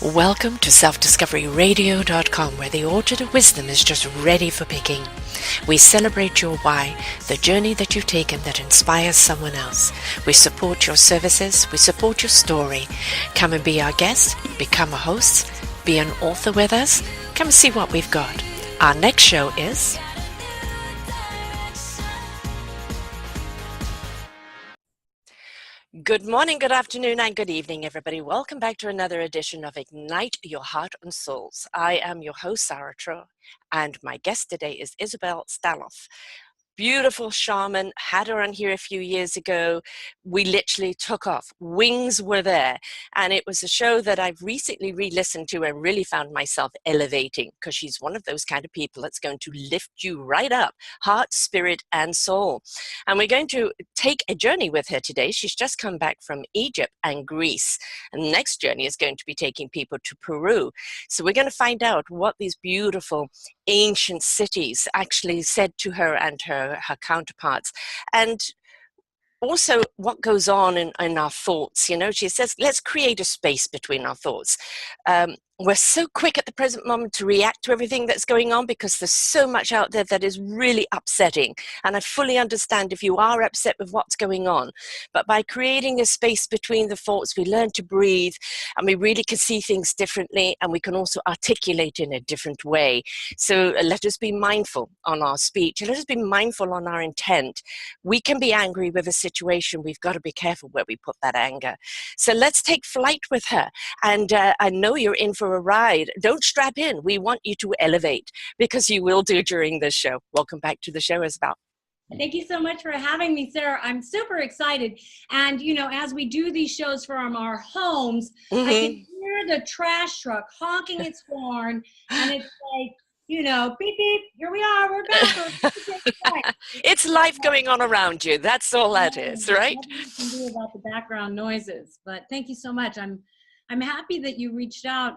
Welcome to selfdiscoveryradio.com, where the orchard of wisdom is just ready for picking. We celebrate your why, the journey that you've taken that inspires someone else. We support your services, we support your story. Come and be our guest, become a host, be an author with us. Come and see what we've got. Our next show is... Good morning, good afternoon, and good evening, everybody. Welcome back to another edition of Ignite Your Heart and Souls. I am your host, Sarah Tro, and my guest today is Isabella Stoloff. Beautiful shaman, had her on here a few years ago. We literally took off. Wings were there. And it was a show that I've recently re-listened to and really found myself elevating, because she's one of those kind of people that's going to lift you right up, heart, spirit, and soul. And we're going to take a journey with her today. She's just come back from Egypt and Greece. And the next journey is going to be taking people to Peru. So we're going to find out what these beautiful ancient cities actually said to her and her counterparts, and also what goes on in our thoughts. You know, she says, let's create a space between our thoughts. We're so quick at the present moment to react to everything that's going on because there's so much out there that is really upsetting. And I fully understand if you are upset with what's going on. But by creating a space between the thoughts, we learn to breathe, and we really can see things differently, and we can also articulate in a different way. So let us be mindful on our speech, and let us be mindful on our intent. We can be angry with a situation. We've got to be careful where we put that anger. So let's take flight with her. And I know you're in for a ride. Don't strap in. We want you to elevate, because you will do during this show. Welcome back to the show, Isabel. Thank you so much for having me, Sarah. I'm super excited. And, you know, as we do these shows from our homes, I can hear the trash truck honking its horn, and it's like, you know, beep, beep, here we are, we're back. It's life going on around you. That's all that is, right? Nothing you can do about the background noises. But thank you so much. I'm happy that you reached out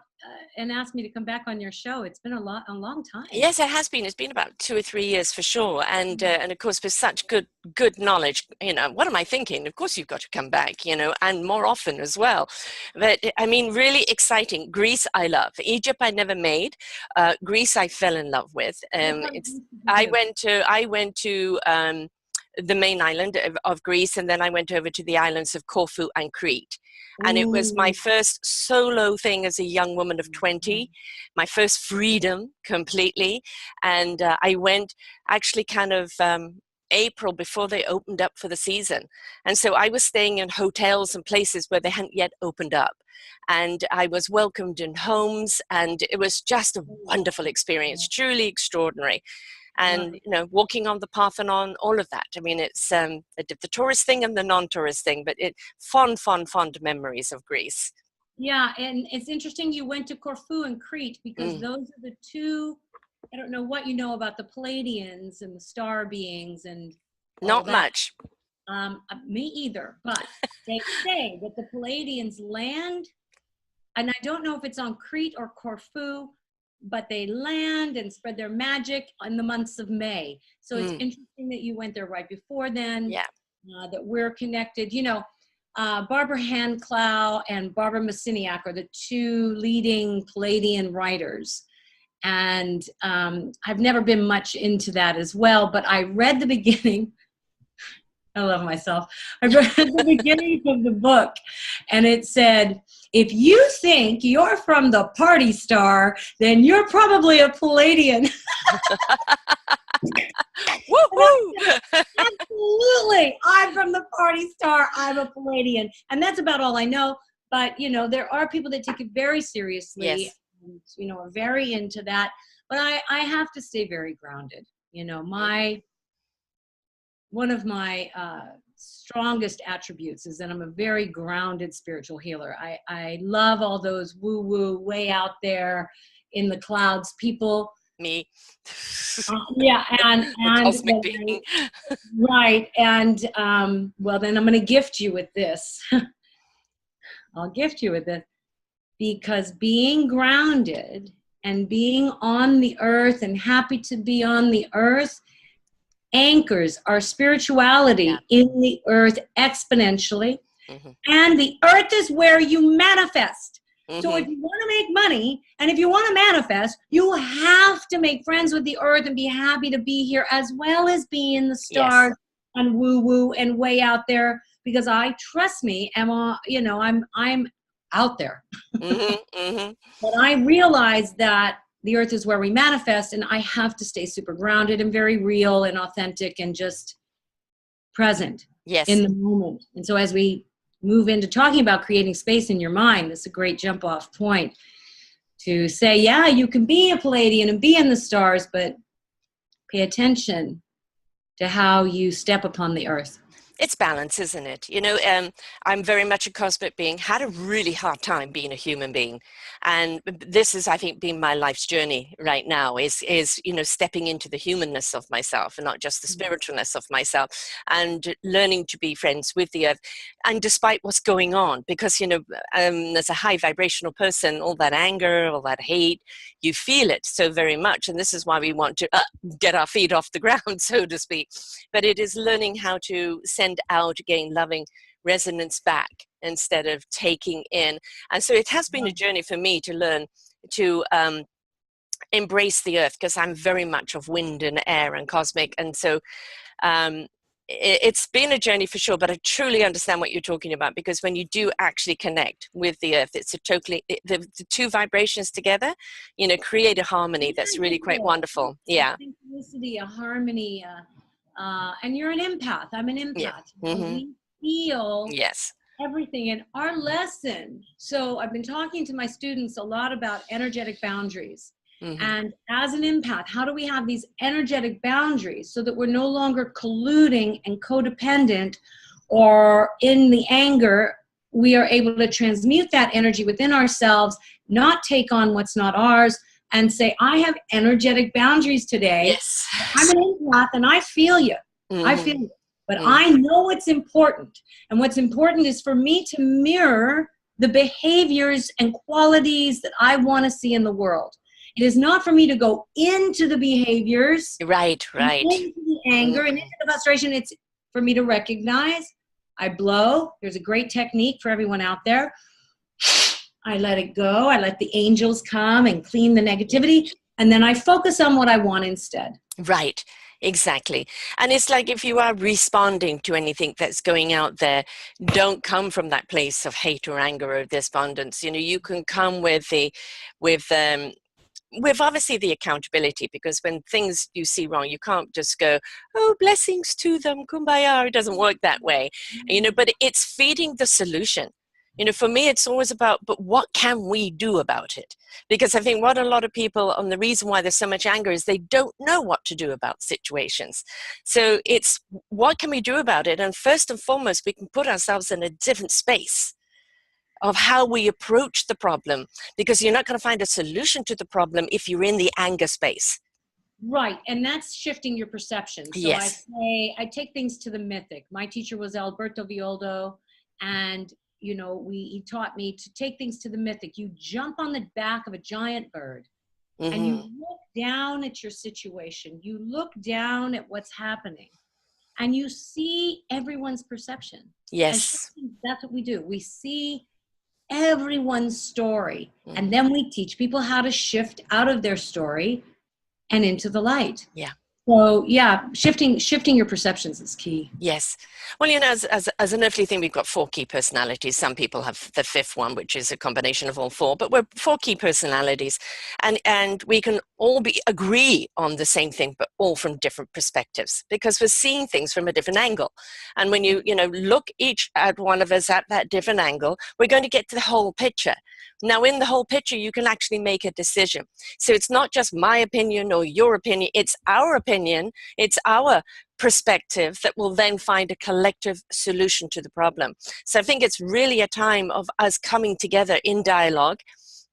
and asked me to come back on your show. It's been a long time. Yes, it has been. It's been about 2 or 3 years for sure. And of course, with such good knowledge, you know, what am I thinking? Of course, you've got to come back, you know, and more often as well. But I mean, really exciting. Greece, I love. Egypt, I never made. Greece, I fell in love with. I went to the main island of Greece, and then I went over to the islands of Corfu and Crete. And it was my first solo thing as a young woman of 20, my first freedom completely. And I went actually kind of April before they opened up for the season. And so I was staying in hotels and places where they hadn't yet opened up. And I was welcomed in homes, and it was just a wonderful experience, truly extraordinary. And, you know, walking on the Parthenon, all of that. I mean, it's the tourist thing and the non-tourist thing, but fond memories of Greece. Yeah, and it's interesting you went to Corfu and Crete, because those are the two, I don't know what you know about the Pleiadians and the star beings and not much. Me either, but they say that the Pleiadians land, and I don't know if it's on Crete or Corfu, but they land and spread their magic in the months of May. So it's interesting that you went there right before then. Yeah. That we're connected. You know, Barbara Handclough and Barbara Masiniak are the two leading Pleiadian writers. And I've never been much into that as well, but I read the beginning. I love myself. I read the beginning of the book, and it said, if you think you're from the party star, then you're probably a Pleiadian. Woo-hoo! Absolutely. I'm from the party star. I'm a Pleiadian. And that's about all I know. But, you know, there are people that take it very seriously. Yes. And, you know, are very into that. But I have to stay very grounded. You know, one of my strongest attributes is that I'm a very grounded spiritual healer. I love all those woo-woo, way out there in the clouds people. Me. Yeah, and cosmic being. Right, and well, then I'm going to gift you with this. I'll gift you with this, because being grounded and being on the earth and happy to be on the earth anchors our spirituality in the earth exponentially. And the earth is where you manifest. So if you want to make money and if you want to manifest, you have to make friends with the earth and be happy to be here, as well as be in the stars and woo woo and way out there, because trust me, Emma, you know, I'm out there. But I realize that the earth is where we manifest, and I have to stay super grounded and very real and authentic and just present in the moment. And so as we move into talking about creating space in your mind, that's a great jump off point to say, yeah, you can be a Palladian and be in the stars, but pay attention to how you step upon the earth. It's balance, isn't it? You know, I'm very much a cosmic being, had a really hard time being a human being. And this is, I think, been my life's journey right now is, you know, stepping into the humanness of myself and not just the spiritualness of myself, and learning to be friends with the earth. And despite what's going on, because, you know, as a high vibrational person, all that anger, all that hate, you feel it so very much. And this is why we want to get our feet off the ground, so to speak. But it is learning how to send out again loving resonance back instead of taking in. And so it has been a journey for me to learn to embrace the earth, because I'm very much of wind and air and cosmic. And so it's been a journey for sure, but I truly understand what you're talking about, because when you do actually connect with the earth, it's a totally, the two vibrations together, you know, create a harmony that's really quite wonderful. Yeah. Synchronicity, a harmony, and you're an empath. I'm an empath. We feel everything. And our lesson, so I've been talking to my students a lot about energetic boundaries. And as an empath, how do we have these energetic boundaries so that we're no longer colluding and codependent, or in the anger, we are able to transmute that energy within ourselves, not take on what's not ours, and say, I have energetic boundaries today. I'm an empath and I feel you. I feel you. But I know what's important. And what's important is for me to mirror the behaviors and qualities that I want to see in the world. It is not for me to go into the behaviors, into the anger and into the frustration. It's for me to recognize. I blow. There's a great technique for everyone out there. I let it go. I let the angels come and clean the negativity. And then I focus on what I want instead. Right. Exactly. And it's like, if you are responding to anything that's going out there, don't come from that place of hate or anger or despondence. You know, you can come with obviously the accountability, because when things you see wrong, you can't just go, oh, blessings to them, kumbaya. It doesn't work that way, you know, but it's feeding the solution. You know, for me, it's always about, but what can we do about it? Because I think what a lot of people, and the reason why there's so much anger, is they don't know what to do about situations. So it's, what can we do about it? And first and foremost, we can put ourselves in a different space of how we approach the problem, because you're not going to find a solution to the problem if you're in the anger space. Right. And that's shifting your perception. So I take things to the mythic. My teacher was Alberto Villoldo, and you know, he taught me to take things to the mythic. You jump on the back of a giant bird and you look down at your situation. You look down at what's happening and you see everyone's perception. Yes. And that's what we do. We see everyone's story. And then we teach people how to shift out of their story and into the light. Yeah. So yeah, shifting your perceptions is key. Yes. Well, you know, as an earthly thing, we've got 4 key personalities. Some people have the 5th one, which is a combination of all 4, but we're 4 key personalities, and we can all agree on the same thing, but all from different perspectives, because we're seeing things from a different angle. And when you know, look each at one of us at that different angle, we're going to get to the whole picture. Now, in the whole picture, you can actually make a decision. So it's not just my opinion or your opinion, it's our opinion, it's our perspective that will then find a collective solution to the problem. So I think it's really a time of us coming together in dialogue,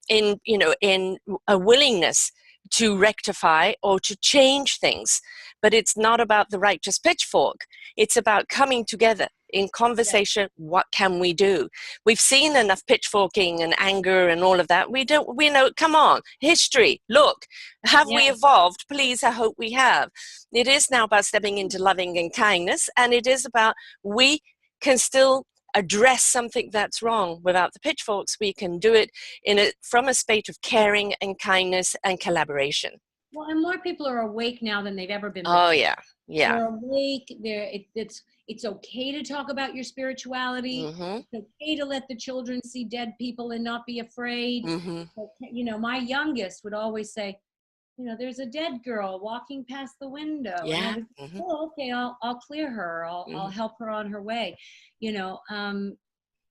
in, you know, in a willingness to rectify or to change things. But it's not about the righteous pitchfork. It's about coming together in conversation. What can we do? We've seen enough pitchforking and anger and all of that. We know, come on, history, look, have we evolved? Please, I hope we have. It is now about stepping into loving and kindness, and it is about, we can still address something that's wrong without the pitchforks. We can do it from a state of caring and kindness and collaboration. Well, and more people are awake now than they've ever been Oh, before. yeah. Yeah. They're awake. It's okay to talk about your spirituality. Mm-hmm. It's okay to let the children see dead people and not be afraid. Mm-hmm. You know, my youngest would always say, you know, there's a dead girl walking past the window. Yeah. And I would, oh, okay, I'll clear her. I'll help her on her way. You know,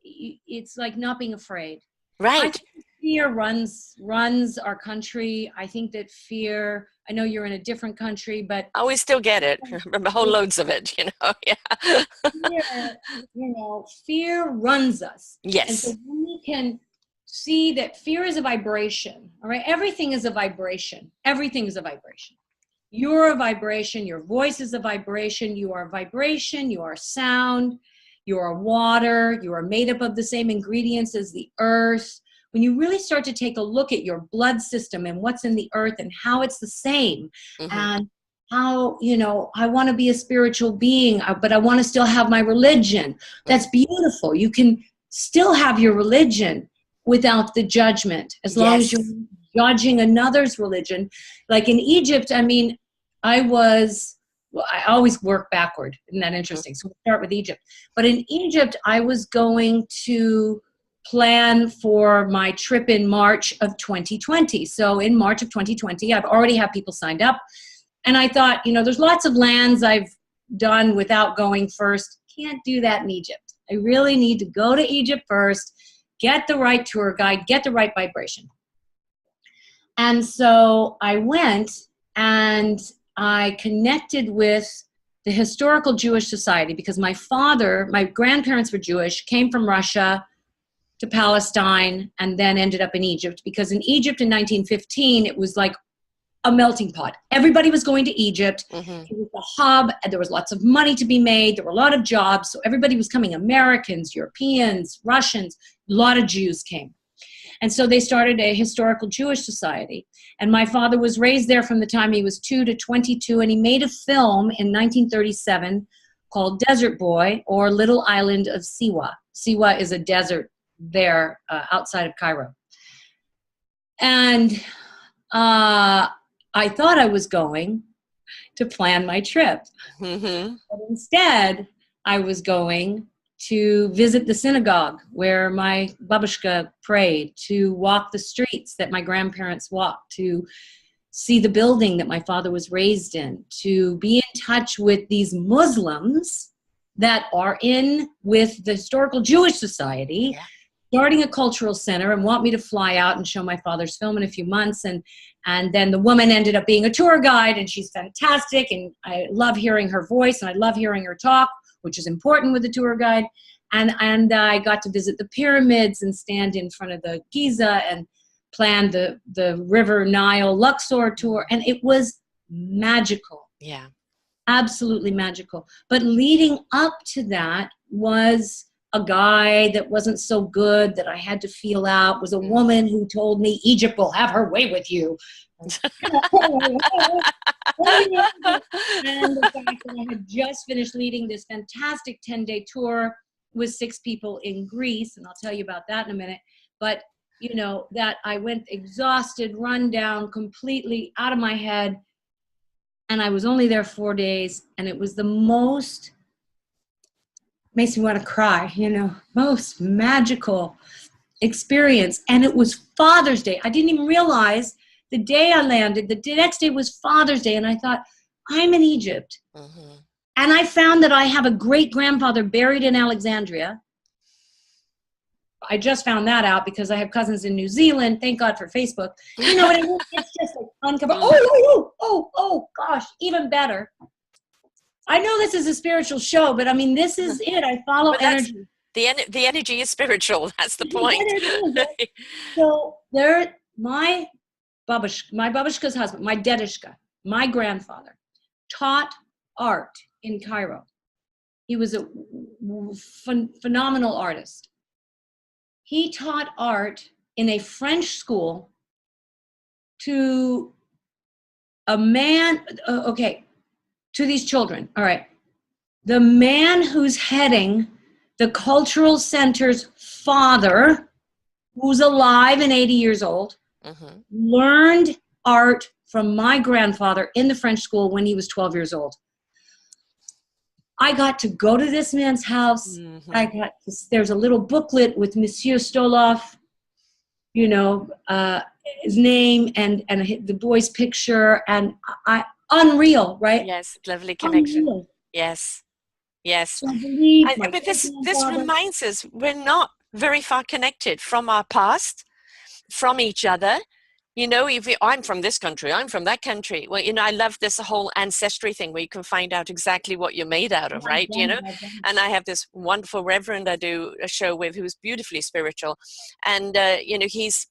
it's like not being afraid. Right. I think fear runs our country. I think that fear, I know you're in a different country, but I always still get it. Remember whole loads of it, you know. Yeah. fear, you know, fear runs us. Yes. And so when we can see that fear is a vibration, all right? Everything is a vibration. Everything is a vibration. You're a vibration. Your voice is a vibration. You are vibration. You are sound. You are water. You are made up of the same ingredients as the earth. When you really start to take a look at your blood system and what's in the earth and how it's the same, and how, you know, I want to be a spiritual being, but I want to still have my religion. That's beautiful. You can still have your religion without the judgment, as long as you're judging another's religion. Like in Egypt, I mean, I always work backward. Isn't that interesting? So we'll start with Egypt. But in Egypt, I was going to plan for my trip in March of 2020. So in March of 2020, I've already had people signed up. And I thought, you know, there's lots of lands I've done without going first. Can't do that in Egypt. I really need to go to Egypt first, get the right tour guide, get the right vibration. And so I went and I connected with the Historical Jewish Society, because my grandparents were Jewish, came from Russia to Palestine, and then ended up in Egypt, because in Egypt in 1915, it was like a melting pot. Everybody was going to Egypt. It was a hub, and there was lots of money to be made. There were a lot of jobs. So everybody was coming, Americans, Europeans, Russians, a lot of Jews came. And so they started a Historical Jewish Society. And my father was raised there from the time he was 2 to 22, and he made a film in 1937 called Desert Boy, or Little Island of Siwa. Siwa is a desert there outside of Cairo. And I thought I was going to plan my trip. But instead, I was going to visit the synagogue where my babushka prayed, to walk the streets that my grandparents walked, to see the building that my father was raised in, to be in touch with these Muslims that are in with the Historical Jewish Society, starting a cultural center, and want me to fly out and show my father's film in a few months. And then the woman ended up being a tour guide, and she's fantastic, and I love hearing her voice, and I love hearing her talk, which is important with a tour guide. And I got to visit the pyramids and stand in front of the Giza and plan the River Nile Luxor tour, and it was magical. Yeah. Absolutely magical. But leading up to that was a guy that wasn't so good, that I had to feel out, was a woman who told me Egypt will have her way with you. And the fact that I had just finished leading this fantastic 10-day tour with 6 people in Greece, and I'll tell you about that in a minute. But, you know, that I went exhausted, run down, completely out of my head, and I was only there 4 days, and it was the most, makes me want to cry, you know, most magical experience. And it was Father's Day. I didn't even realize the day I landed, the next day was Father's Day, and I thought, I'm in Egypt. And I found that I have a great-grandfather buried in Alexandria. I just found that out because I have cousins in New Zealand. Thank God for Facebook. You know what I mean? It's just like uncover. Oh, gosh, even better. I know this is a spiritual show, but I mean, this is it. I follow energy. The energy is spiritual. That's the point. So there, my babushka's husband, my dedushka, my grandfather, taught art in Cairo. He was a phenomenal artist. He taught art in a French school to a man, to these children. All right. The man who's heading the cultural center's father, who's alive and 80 years old, learned art from my grandfather in the French school when he was 12 years old. I got to go to this man's house. There's a little booklet with Monsieur Stoloff, you know, his name and the boy's picture, and unreal, right? Yes, lovely connection. Unreal. Yes, yes. So I believe But this reminds us we're not very far connected from our past, from each other. You know, I'm from this country, I'm from that country. Well, you know, I love this whole ancestry thing where you can find out exactly what you're made out of, right? You know, and I have this wonderful reverend I do a show with who's beautifully spiritual. And, you know, he's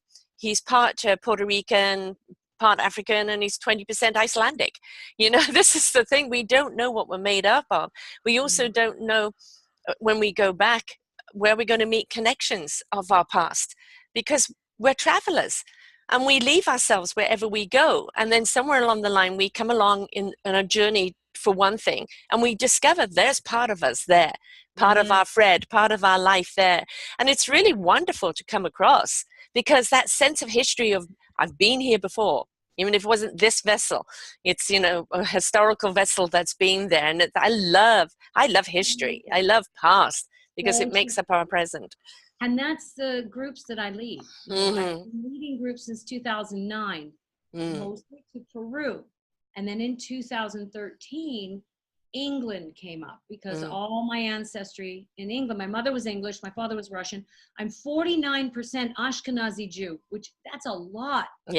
part Puerto Rican, part African, and he's 20% Icelandic. You know, this is the thing. We don't know what we're made up of. We also don't know when we go back where we're going to meet connections of our past, because we're travelers. And we leave ourselves wherever we go. And then somewhere along the line, we come along in a journey for one thing, and we discover there's part of us there, part of our Fred, part of our life there. And it's really wonderful to come across, because that sense of history of, I've been here before, even if it wasn't this vessel, it's, you know, a historical vessel that's been there. And I love history. I love past, because it makes up our present. And that's the groups that I lead. I've been leading groups since 2009, mostly to Peru. And then in 2013, England came up, because all my ancestry in England, my mother was English, my father was Russian. I'm 49% Ashkenazi Jew, which that's a lot of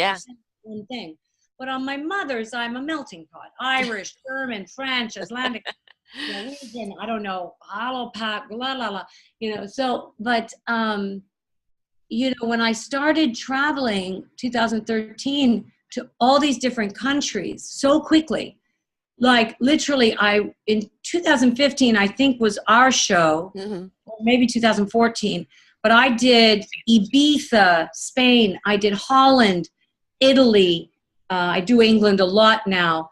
one thing. But on my mother's, I'm a melting pot. Irish, German, French, Icelandic. Norwegian, I don't know, Halopak, la la la, you know. So, but you know, when I started traveling 2013 to all these different countries so quickly, like literally, in 2015 I think was our show, or maybe 2014. But I did Ibiza, Spain. I did Holland, Italy. I do England a lot now.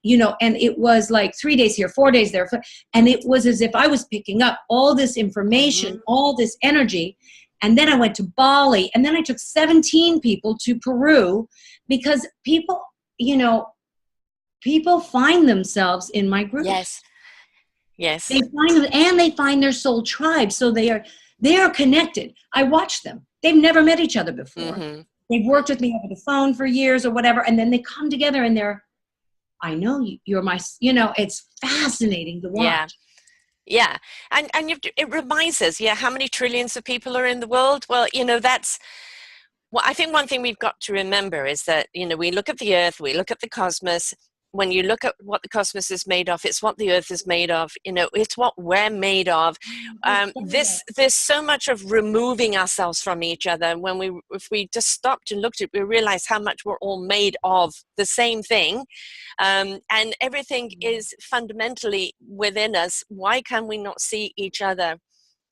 You know, and it was like 3 days here, 4 days there. And it was as if I was picking up all this information, all this energy. And then I went to Bali, and then I took 17 people to Peru, because people, you know, people find themselves in my group. Yes. Yes. They find them, and they find their soul tribe. So they are connected. I watch them. They've never met each other before. They've worked with me over the phone for years or whatever. And then they come together and I know you're my, you know, it's fascinating to watch. Yeah. And it reminds us, how many trillions of people are in the world? Well, you know, well, I think one thing we've got to remember is that, you know, we look at the earth, we look at the cosmos. When you look at what the cosmos is made of, it's what the earth is made of, you know, it's what we're made of. There's so much of removing ourselves from each other. If we just stopped and looked at it, we realize how much we're all made of the same thing. And everything is fundamentally within us. Why can we not see each other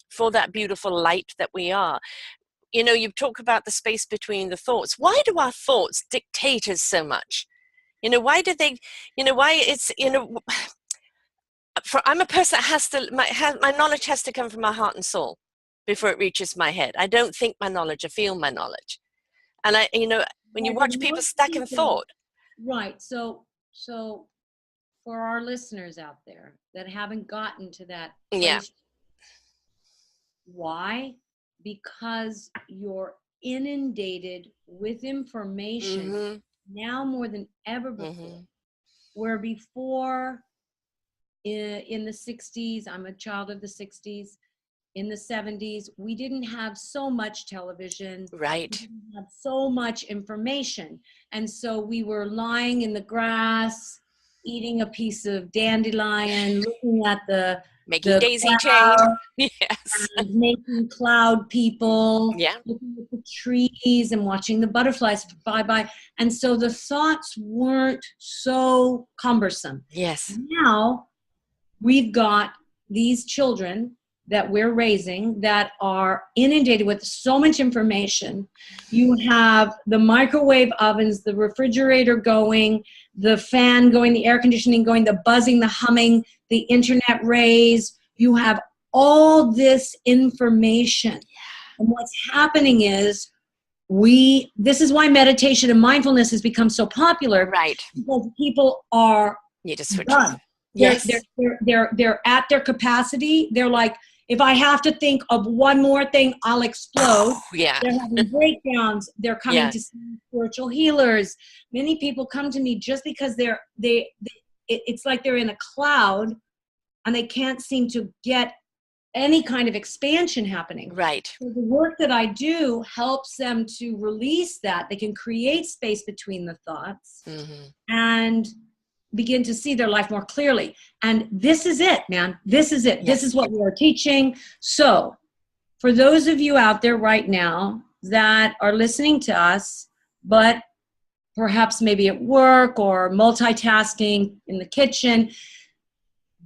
for that beautiful light that we are? You know, you talk about the space between the thoughts. Why do our thoughts dictate us so much? You know, why did they, you know, why it's, you know, I'm a person that my knowledge has to come from my heart and soul before it reaches my head. I don't think my knowledge, I feel my knowledge. And you know, when you watch people stuck in thought. Right. So for our listeners out there that haven't gotten to that place, why? Because you're inundated with information now more than ever before. Where before, in the 60s, I'm a child of the 60s, in the 70s, we didn't have so much television. Right. We didn't have so much information. And so we were lying in the grass, eating a piece of dandelion, looking at making daisy chains. Yes. And making cloud people. Yeah. Looking at the trees and watching the butterflies fly by. And so the thoughts weren't so cumbersome. Yes. Now we've got these children that we're raising that are inundated with so much information. You have the microwave ovens, the refrigerator going, the fan going, the air conditioning going, the buzzing, the humming, the internet rays. You have all this information. And what's happening is this is why meditation and mindfulness has become so popular. Right. Because people are Need to switch done. off. Yes. They're at their capacity. They're like, if I have to think of one more thing, I'll explode. Oh, yeah. They're having breakdowns. They're coming Yeah. to see spiritual healers. Many people come to me just because it's like they're in a cloud and they can't seem to get any kind of expansion happening. Right. So the work that I do helps them to release that. They can create space between the thoughts and begin to see their life more clearly. And this is it, man. This is it. Yes. This is what we are teaching. So for those of you out there right now that are listening to us, but perhaps maybe at work or multitasking in the kitchen,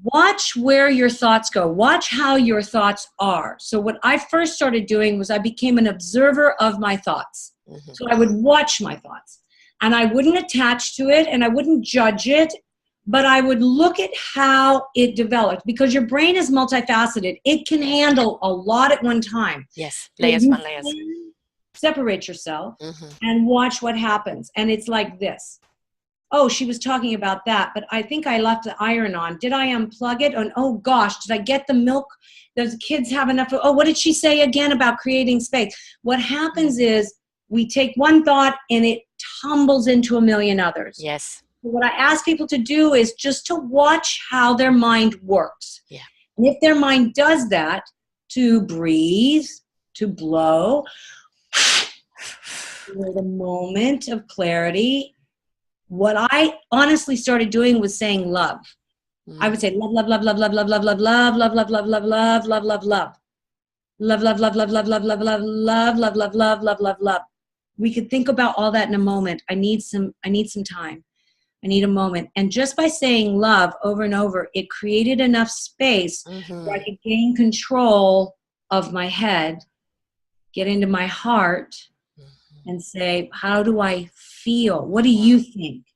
watch where your thoughts go. Watch how your thoughts are. So what I first started doing was I became an observer of my thoughts. So I would watch my thoughts. And I wouldn't attach to it and I wouldn't judge it, but I would look at how it developed, because your brain is multifaceted. It can handle a lot at one time. Yes, layers So upon layers. Separate yourself and watch what happens. And it's like this. Oh, she was talking about that, but I think I left the iron on. Did I unplug it? And oh gosh, did I get the milk? Does the kids have enough? Oh, what did she say again about creating space? What happens is we take one thought and it tumbles into a million others. Yes. What I ask people to do is just to watch how their mind works. Yeah. And if their mind does that, to breathe, to blow, with a moment of clarity. What I honestly started doing was saying love. I would say love, love, love, love, love, love, love, love, love, love, love, love, love, love, love, love, love. Love, love, love, love, love, love, love, love, love, love, love, love, love, love, love. We could think about all that in a moment. I need some time. I need a moment. And just by saying love over and over, it created enough space where I could gain control of my head, get into my heart, and say, how do I feel? What do you think?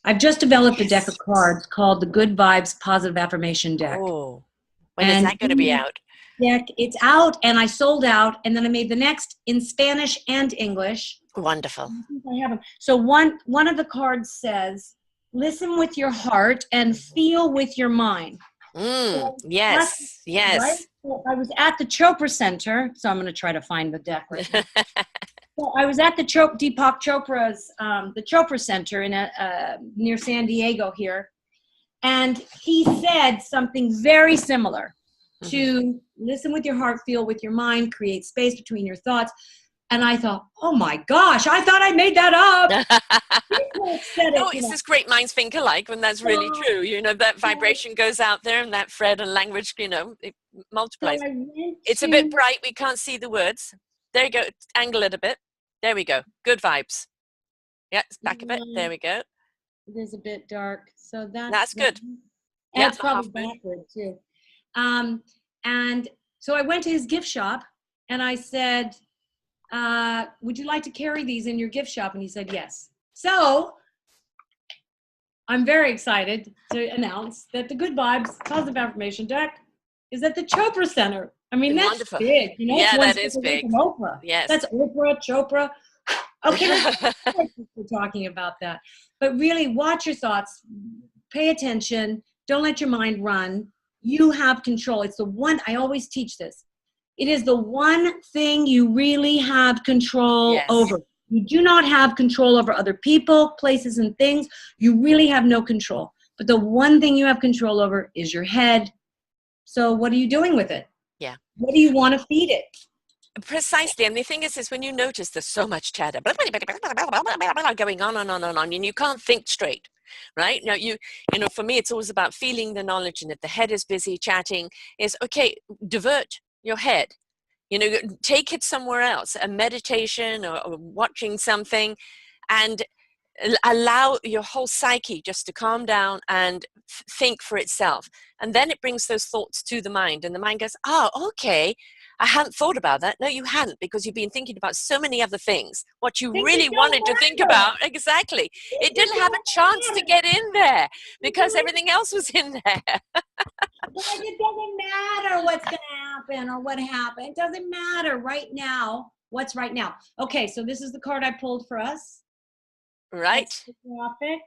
I've just developed a deck of cards called the Good Vibes Positive Affirmation deck. Oh, when is that going to be out? Deck, it's out, and I sold out, and then I made the next in Spanish and English. Wonderful. I have them. So one of the cards says, listen with your heart and feel with your mind. So Yes, yes. Right? So I was at the Chopra Center, so I'm going to try to find the deck right now. So I was at the Deepak Chopra's, the Chopra Center in near San Diego here, and he said something very similar to listen with your heart, feel with your mind, create space between your thoughts. And I thought, oh my gosh, I thought I made that up. It's this great minds think alike when that's really true. You know, that vibration goes out there and that thread and language, you know, it multiplies. So it's a bit bright. We can't see the words. There you go. Angle it a bit. There we go. Good vibes. Yeah, it's back a bit. There we go. It is a bit dark. So that's good. Yeah, it's probably backward too. And so I went to his gift shop and I said, would you like to carry these in your gift shop? And he said, yes. So I'm very excited to announce that the Good Vibes Positive Affirmation deck is at the Chopra Center. I mean, that's wonderful. Big. You know, yeah, that is big. Oprah. Yes. That's Oprah, Chopra. Okay, we're talking about that. But really, watch your thoughts. Pay attention. Don't let your mind run. You have control. It's the one, I always teach this. It is the one thing you really have control over. You do not have control over other people, places, and things. You really have no control. But the one thing you have control over is your head. So what are you doing with it? Yeah. What do you want to feed it? Precisely. And the thing is when you notice there's so much chatter going on and on and on, and you can't think straight. Right now, you know, for me, it's always about feeling the knowledge. And if the head is busy chatting, is okay, divert your head, you know, take it somewhere else, a meditation or watching something, and allow your whole psyche just to calm down and think for itself. And then it brings those thoughts to the mind, and the mind goes, oh, okay, I hadn't thought about that. No, you hadn't, because you've been thinking about so many other things. What you really wanted to think about, exactly. It didn't have a chance to get in there because everything else was in there. Like, it doesn't matter what's going to happen or what happened. It doesn't matter right now. What's right now? Okay, so this is the card I pulled for us. Right. Graphic.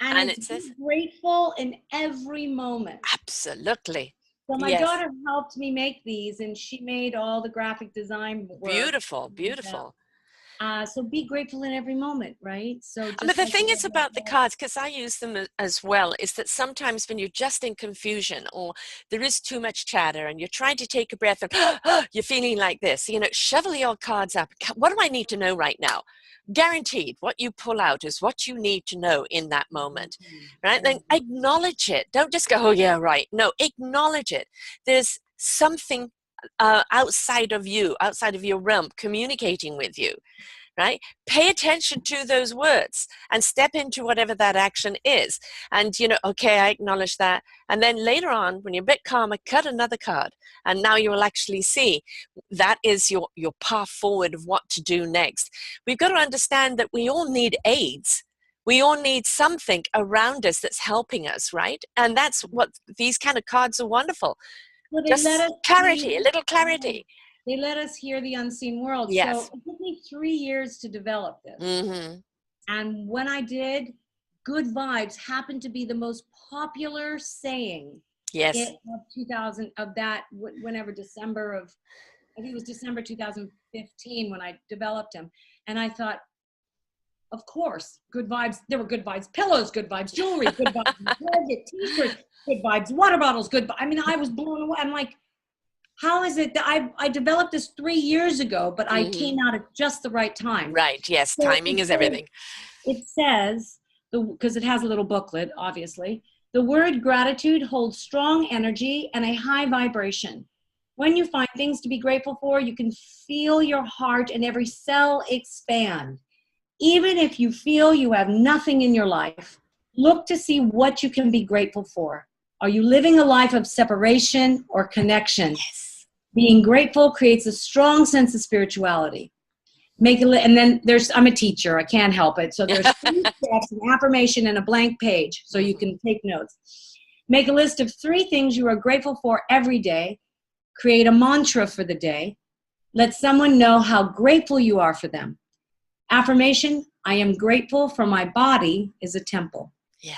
And And it's it says, grateful in every moment. absolutely. So my Yes. daughter helped me make these, and she made all the graphic design work. Beautiful, beautiful. So be grateful in every moment, right? So just But the like thing is about the cards, because I use them as well, is that sometimes when you're just in confusion or there is too much chatter and you're trying to take a breath and you're feeling like this, you know, shovel your cards up. What do I need to know right now? Guaranteed, what you pull out is what you need to know in that moment, right? Then acknowledge it. Don't just go, oh yeah, right. No, acknowledge it. There's something outside of you, outside of your realm, communicating with you. Right? Pay attention to those words and step into whatever that action is. And, you know, okay, I acknowledge that. And then later on, when you're a bit calmer, cut another card. And now you will actually see that is your path forward of what to do next. We've got to understand that we all need aids. We all need something around us that's helping us, right? And that's what these kind of cards are wonderful. Well, Just clarity, a little clarity. They let us hear the unseen world. Yes. So it took me 3 years to develop this. Mm-hmm. And when I did, good vibes happened to be the most popular saying. Yes. Of 2000, of that, whenever December of, I think it was December 2015 when I developed them. And I thought, of course, good vibes. There were good vibes, pillows, good vibes, jewelry, good vibes, t-shirts, good vibes, water bottles, good vibes. I mean, I was blown away. I'm like, how is it that I developed this 3 years ago, but I came out at just the right time? Right. Yes. So timing is everything. It says, because it has a little booklet, obviously, the word gratitude holds strong energy and a high vibration. When you find things to be grateful for, you can feel your heart and every cell expand. Even if you feel you have nothing in your life, look to see what you can be grateful for. Are you living a life of separation or connection? Yes. Being grateful creates a strong sense of spirituality. And then I'm a teacher, I can't help it. So there's 3 steps, an affirmation and a blank page, so you can take notes. Make a list of 3 things you are grateful for every day. Create a mantra for the day. Let someone know how grateful you are for them. Affirmation, I am grateful for my body is a temple. Yeah.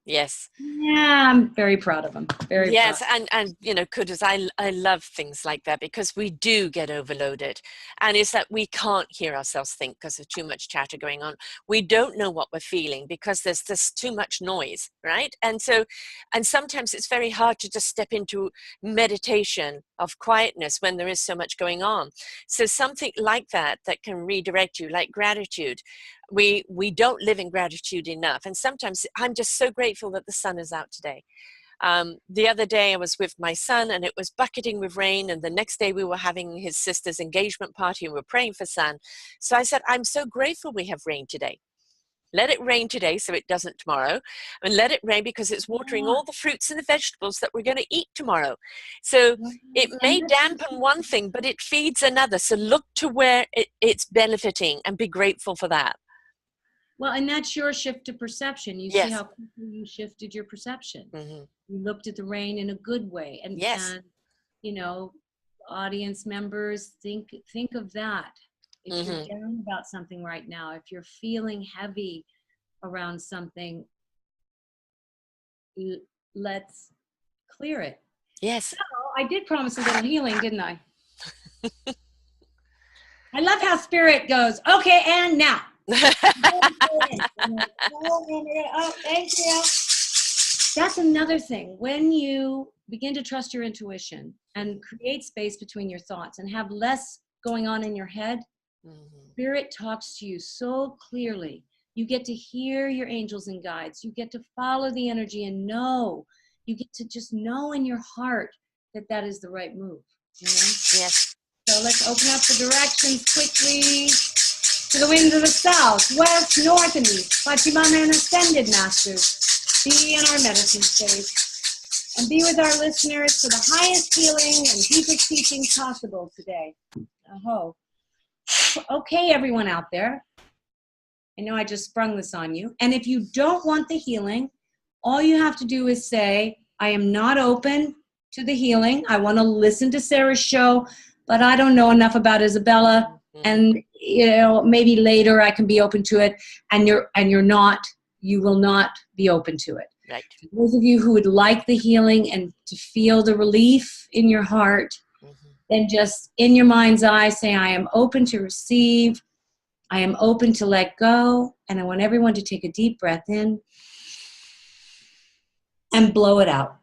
Yes. Yeah, I'm very proud of them. Very yes, proud. and you know, kudos. I love things like that because we do get overloaded, and it's that we can't hear ourselves think because of too much chatter going on. We don't know what we're feeling because there's just too much noise, right? And sometimes it's very hard to just step into meditation of quietness when there is so much going on. So something like that can redirect you, like gratitude. We don't live in gratitude enough, and sometimes I'm just so grateful that the sun is out today. The other day I was with my son and it was bucketing with rain, and the next day we were having his sister's engagement party and we were praying for sun. So I said, I'm so grateful we have rain today. Let it rain today so it doesn't tomorrow, and let it rain because it's watering all the fruits and the vegetables that we're going to eat tomorrow. So it may dampen one thing, but it feeds another. So look to where it's benefiting and be grateful for that. Well, and that's your shift to perception. You see how quickly you shifted your perception. You looked at the rain in a good way. And you know, audience members, think of that. If you're down about something right now, if you're feeling heavy around something, let's clear it. Yes. So I did promise a little healing, didn't I? I love how spirit goes, okay, and now. Oh, thank you. That's another thing. When you begin to trust your intuition and create space between your thoughts and have less going on in your head, spirit talks to you so clearly. You get to hear your angels and guides. You get to follow the energy and know. You get to just know in your heart that that is the right move. You know? Yes. So let's open up the directions quickly. To the winds of the south, west, north, and east, Pachamama and Ascended Masters, be in our medicine space and be with our listeners for the highest healing and deepest teaching possible today. Aho. Okay, everyone out there. I know I just sprung this on you. And if you don't want the healing, all you have to do is say, I am not open to the healing. I want to listen to Sarah's show, but I don't know enough about Isabella. And, maybe later I can be open to it. And you will not be open to it. Right. For those of you who would like the healing and to feel the relief in your heart, then just in your mind's eye say, I am open to receive. I am open to let go. And I want everyone to take a deep breath in and blow it out.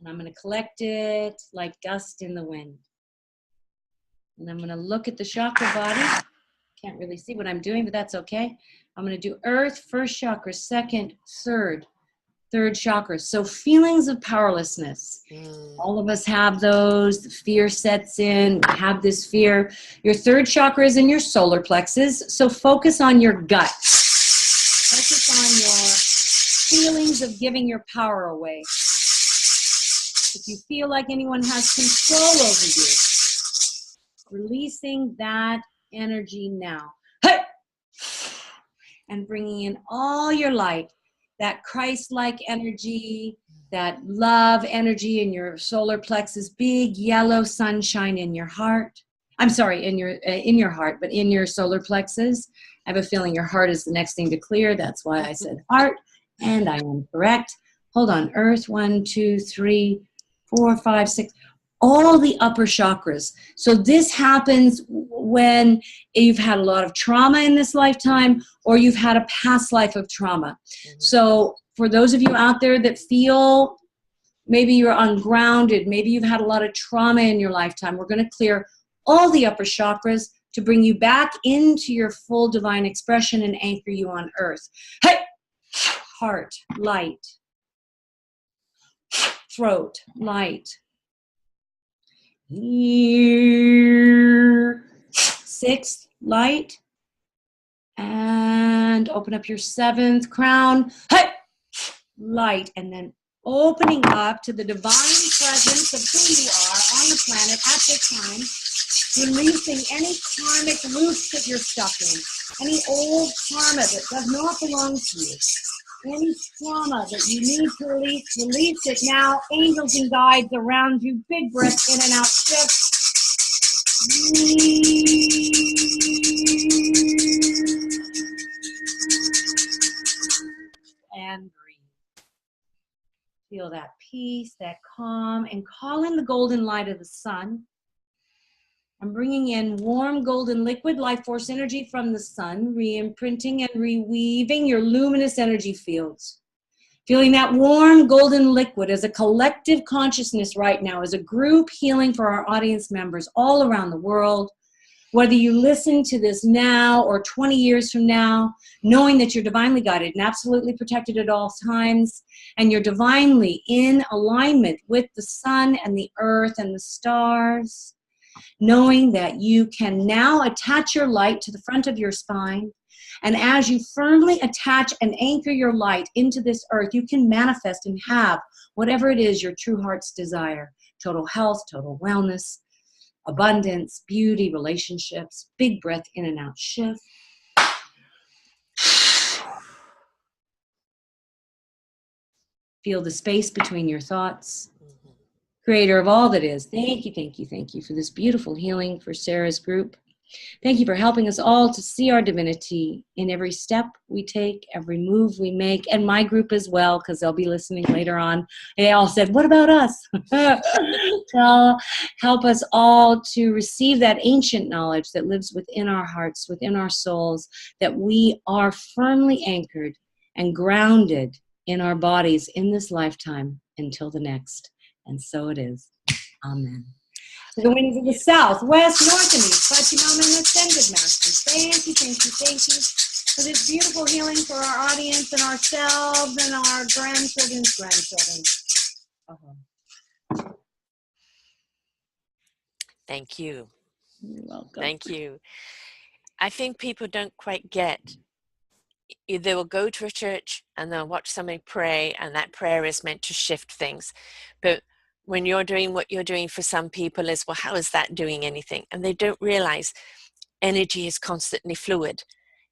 And I'm going to collect it like dust in the wind. And I'm going to look at the chakra body. Can't really see what I'm doing, but that's okay. I'm going to do earth, first chakra, second, third chakra. So feelings of powerlessness. All of us have those. The fear sets in. We have this fear. Your third chakra is in your solar plexus. So focus on your gut. Focus on your feelings of giving your power away. If you feel like anyone has control over you, releasing that energy now. Hey! And bringing in all your light, that Christ-like energy, that love energy in your solar plexus, big yellow sunshine in your heart. I'm sorry, in your heart, but in your solar plexus. I have a feeling your heart is the next thing to clear. That's why I said heart, and I am correct. Hold on, earth, 1, 2, 3, 4, 5, 6. All the upper chakras. So this happens when you've had a lot of trauma in this lifetime or you've had a past life of trauma. So for those of you out there that feel maybe you're ungrounded, maybe you've had a lot of trauma in your lifetime, we're going to clear all the upper chakras to bring you back into your full divine expression and anchor you on earth. Hey! Heart, light. Throat, light. Ear, sixth, light. And open up your seventh crown. Hey! Light. And then opening up to the divine presence of who you are on the planet at this time. Releasing any karmic loops that you're stuck in. Any old karma that does not belong to you. Any trauma that you need to release it now. Angels and guides around you. Big breath in and out. Shift. And breathe. Feel that peace, that calm, and call in the golden light of the sun. I'm bringing in warm golden liquid life force energy from the sun, re-imprinting and reweaving your luminous energy fields. Feeling that warm golden liquid as a collective consciousness right now, as a group healing for our audience members all around the world. Whether you listen to this now or 20 years from now, knowing that you're divinely guided and absolutely protected at all times, and you're divinely in alignment with the sun and the earth and the stars. Knowing that you can now attach your light to the front of your spine. And as you firmly attach and anchor your light into this earth, you can manifest and have whatever it is your true heart's desire. Total health, total wellness, abundance, beauty, relationships. Big breath in and out. Shift. Feel the space between your thoughts. Creator of all that is, thank you, thank you, thank you for this beautiful healing for Sarah's group. Thank you for helping us all to see our divinity in every step we take, every move we make, and my group as well, because they'll be listening later on. They all said, what about us? So help us all to receive that ancient knowledge that lives within our hearts, within our souls, that we are firmly anchored and grounded in our bodies in this lifetime until the next. And so it is. Amen. The winds of the south, west, north, and east, Pachamama and Ascended Masters. Thank you, thank you, thank you for this beautiful healing for our audience and ourselves and our grandchildren's grandchildren. Thank you. You're welcome. Thank you. I think people don't quite get. They will go to a church and they'll watch somebody pray, and that prayer is meant to shift things. But when you're doing what you're doing, for some people is, well, how is that doing anything? And they don't realize energy is constantly fluid.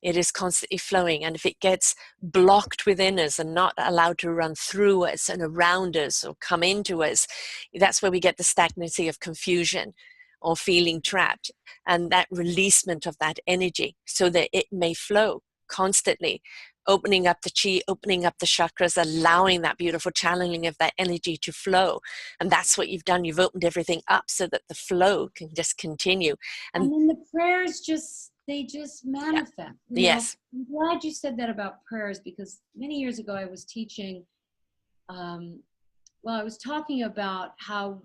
It is constantly flowing. And if it gets blocked within us and not allowed to run through us and around us or come into us, that's where we get the stagnancy of confusion or feeling trapped, and that releasement of that energy so that it may flow constantly, opening up the chi, opening up the chakras, allowing that beautiful channeling of that energy to flow. And that's what you've done. You've opened everything up so that the flow can just continue. And then the prayers they just manifest. Yeah. You know, Yes. I'm glad you said that about prayers, because many years ago I was teaching, I was talking about how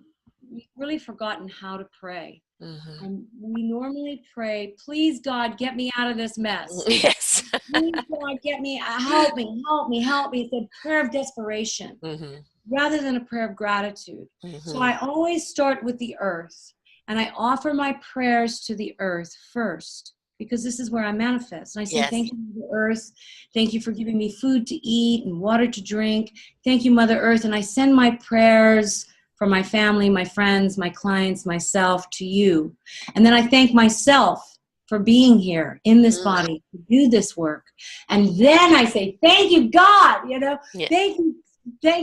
we've really forgotten how to pray. Mm-hmm. And we normally pray, please God, get me out of this mess. Yes. Please God, get me, help me, help me, help me. It's a prayer of desperation rather than a prayer of gratitude. So I always start with the earth, and I offer my prayers to the earth first, because this is where I manifest. And I say, thank you, Mother Earth. Thank you for giving me food to eat and water to drink. Thank you, Mother Earth. And I send my prayers for my family, my friends, my clients, myself to you. And then I thank myself for being here in this body to do this work. And then I say, thank you, God, you know, thank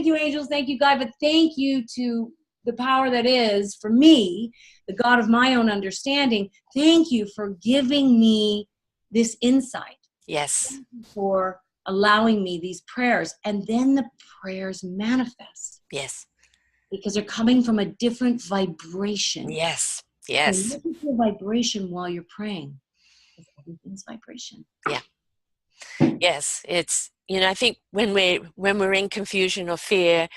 you, angels, thank you, God, but thank you to the power that is for me, the God of my own understanding. Thank you for giving me this insight. Yes. Thank you for allowing me these prayers. And then the prayers manifest. Yes. Because they're coming from a different vibration. Yes. Yes. So look at your vibration while you're praying. Because everything's vibration. Yeah. Yes. It's, you know, I think when we're in confusion or fear,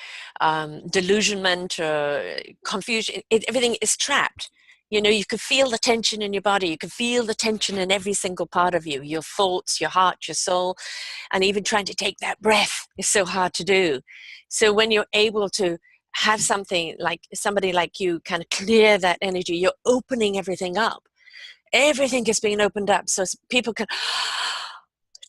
delusionment or confusion, everything is trapped. You know, you can feel the tension in your body. You can feel the tension in every single part of you, your thoughts, your heart, your soul, and even trying to take that breath is so hard to do. So when you're able to have something like somebody like you kind of clear that energy, you're opening everything up. Everything is being opened up so people can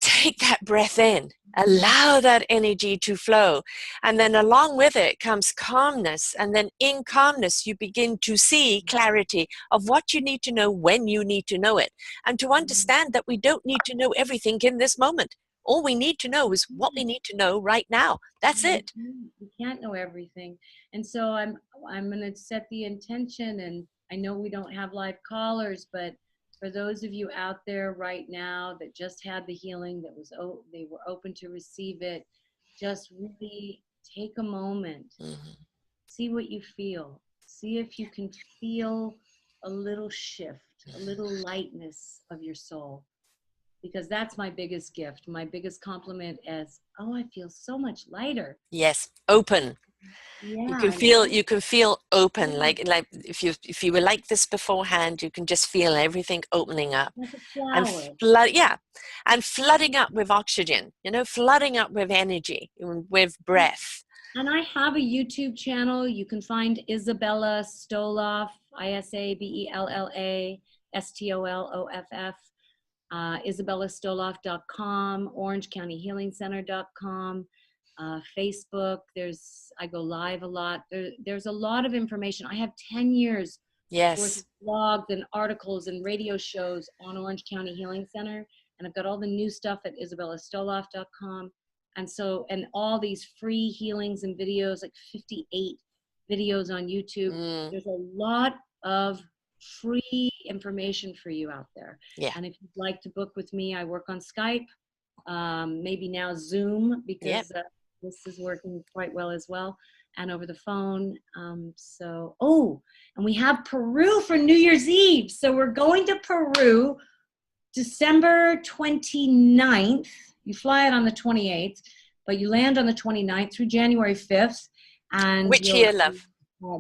take that breath in, allow that energy to flow. And then along with it comes calmness. And then in calmness, you begin to see clarity of what you need to know when you need to know it. And to understand that we don't need to know everything in this moment. All we need to know is what we need to know right now. That's it. We can't know everything. And so I'm going to set the intention, and I know we don't have live callers, but for those of you out there right now that just had the healing, they were open to receive it, just really take a moment, see what you feel, see if you can feel a little shift, a little lightness of your soul. Because that's my biggest gift. My biggest compliment is, oh, I feel so much lighter. Yes, open. Yeah, You can feel open. Like if you were like this beforehand, you can just feel everything opening up. like a flower. And flooding up with oxygen. You know, flooding up with energy, with breath. And I have a YouTube channel. You can find Isabella Stoloff, Isabella Stoloff. IsabellaStoloff.com, OrangeCountyHealingCenter.com, Facebook. I go live a lot. There's a lot of information. I have 10 years worth of blogs and articles and radio shows on Orange County Healing Center, and I've got all the new stuff at IsabellaStoloff.com. And all these free healings and videos, like 58 videos on YouTube. There's a lot of free information for you out there. And if you'd like to book with me, I work on Skype, maybe now Zoom, because this is working quite well as well, and over the phone. And we have Peru for New Year's Eve. So we're going to Peru December 29th. You fly out on the 28th, but you land on the 29th through January 5th. And which year, love?